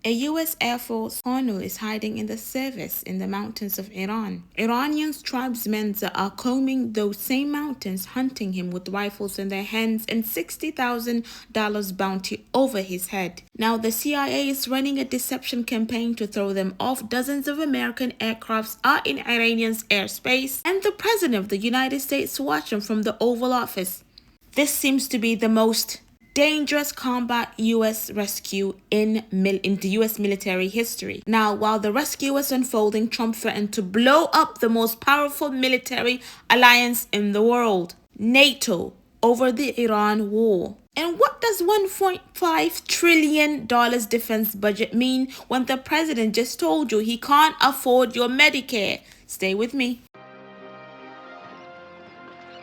A U.S. Air Force colonel is hiding in the service in the mountains of Iran. Iranian tribesmen are combing those same mountains, hunting him with rifles in their hands and $60,000 bounty over his head. Now, the CIA is running a deception campaign to throw them off. Dozens of American aircrafts are in Iranian's airspace, and the President of the United States watching from the Oval Office. This seems to be the most dangerous combat U.S. rescue in the U.S. military history. Now, while the rescue was unfolding, Trump threatened to blow up the most powerful military alliance in the world, NATO, over the Iran war. And what does $1.5 trillion defense budget mean when the president just told you he can't afford your Medicare? Stay with me.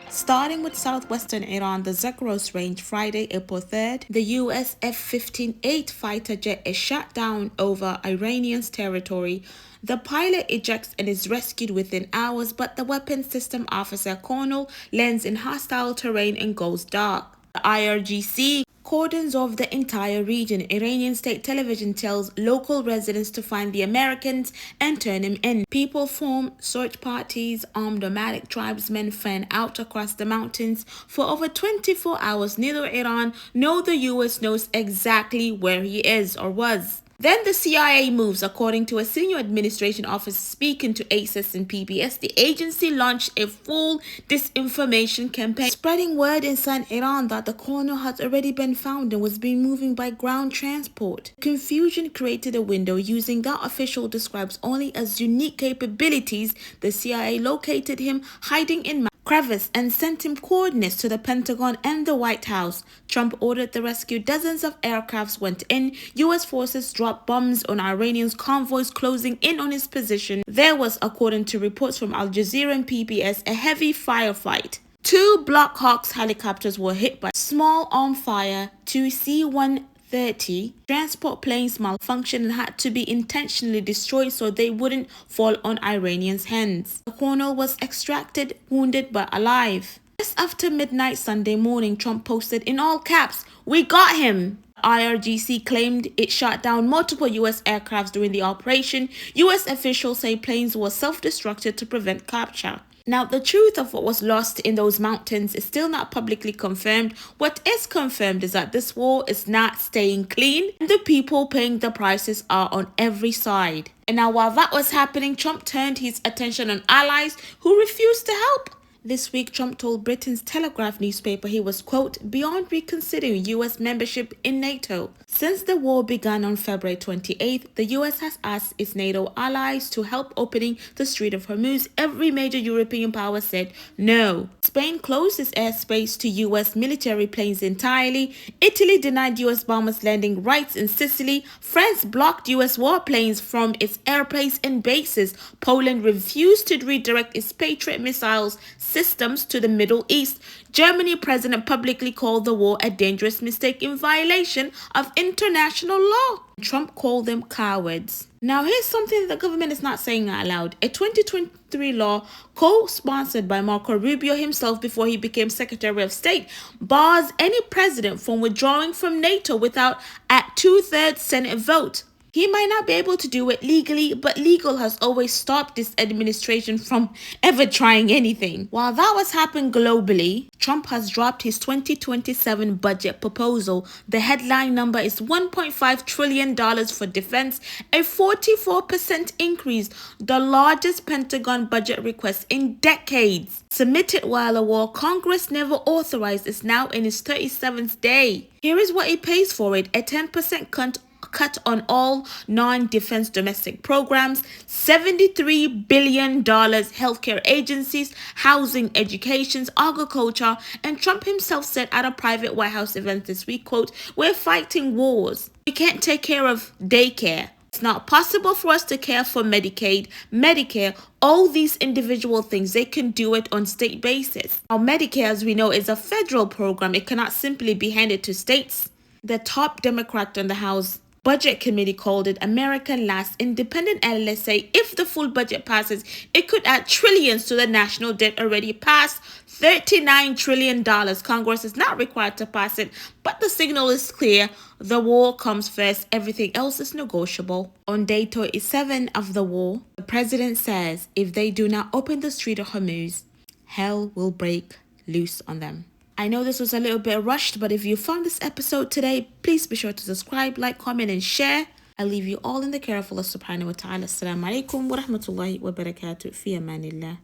Starting with southwestern Iran, the Zagros range, Friday, April 3rd, the U.S. F-15A fighter jet is shot down over Iranian's territory. The pilot ejects and is rescued within hours, but the weapons system officer colonel lands in hostile terrain and goes dark. The IRGC cordons off the entire region. Iranian state television tells local residents to find the Americans and turn them in. People form search parties. Armed nomadic tribesmen fan out across the mountains for over 24 hours. Neither Iran nor the U.S. knows exactly where he is or was. Then the CIA moves. According to a senior administration officer speaking to Axios and PBS, the agency launched a full disinformation campaign, spreading word inside Iran that the colonel had already been found and was being moved by ground transport. Confusion created a window using that official describes only as unique capabilities. The CIA located him hiding in crevice and sent him coordinates to the Pentagon and the White House. Trump ordered the rescue. Dozens of aircrafts went in. U.S. forces dropped bombs on Iranian convoys closing in on his position. There was, according to reports from Al Jazeera and PBS, a heavy firefight. 2 Black Hawks helicopters were hit by small arm fire. 2 C-130 transport planes malfunctioned and had to be intentionally destroyed so they wouldn't fall on Iranians' hands. The colonel was extracted, wounded but alive. Just after midnight Sunday morning, Trump posted in all caps, "We got him." IRGC claimed it shot down multiple U.S. aircrafts during the operation. U.S. officials say planes were self-destructed to prevent capture. Now, the truth of what was lost in those mountains is still not publicly confirmed. What is confirmed is that this war is not staying clean, and the people paying the prices are on every side. And now, while that was happening, Trump turned his attention on allies who refused to help. This week, Trump told Britain's Telegraph newspaper he was, quote, beyond reconsidering U.S. membership in NATO. Since the war began on February 28th, the U.S. has asked its NATO allies to help opening the Strait of Hormuz. Every major European power said no. Spain closed its airspace to U.S. military planes entirely. Italy denied U.S. bombers landing rights in Sicily. France blocked U.S. warplanes from its airplanes and bases. Poland refused to redirect its Patriot missiles systems to the Middle East. Germany president publicly called the war a dangerous mistake in violation of international law. Trump called them cowards. Now, here's something the government is not saying out loud. A 2023 law co-sponsored by Marco Rubio himself before he became Secretary of State bars any president from withdrawing from NATO without a 2/3 Senate vote. He might not be able to do it legally, but legal has always stopped this administration from ever trying anything. While that was happening globally, Trump has dropped his 2027 budget proposal. The headline number is $1.5 trillion for defense, a 44% increase, the largest Pentagon budget request in decades. Submitted while a war Congress never authorized, is now in its 37th day. Here is what it pays for it: a 10% cut on all non-defense domestic programs, $73 billion healthcare agencies, housing, education, agriculture, and Trump himself said at a private White House event this week, quote, we're fighting wars. We can't take care of daycare. It's not possible for us to care for Medicaid, Medicare, all these individual things. They can do it on state basis. Now, Medicare, as we know, is a federal program. It cannot simply be handed to states. The top Democrat on the House Budget Committee called it American last. Independent analysts say if the full budget passes, it could add trillions to the national debt already past $39 trillion. Congress is not required to pass it, but the signal is clear. The war comes first. Everything else is negotiable. On day 37 of the war, the president says if they do not open the Strait of Hormuz, hell will break loose on them. I know this was a little bit rushed, but if you found this episode today, please be sure to subscribe, like, comment, and share. I leave you all in the care of Allah subhanahu wa ta'ala. Assalamu alaikum wa rahmatullahi wa barakatuh. Fi amanillah.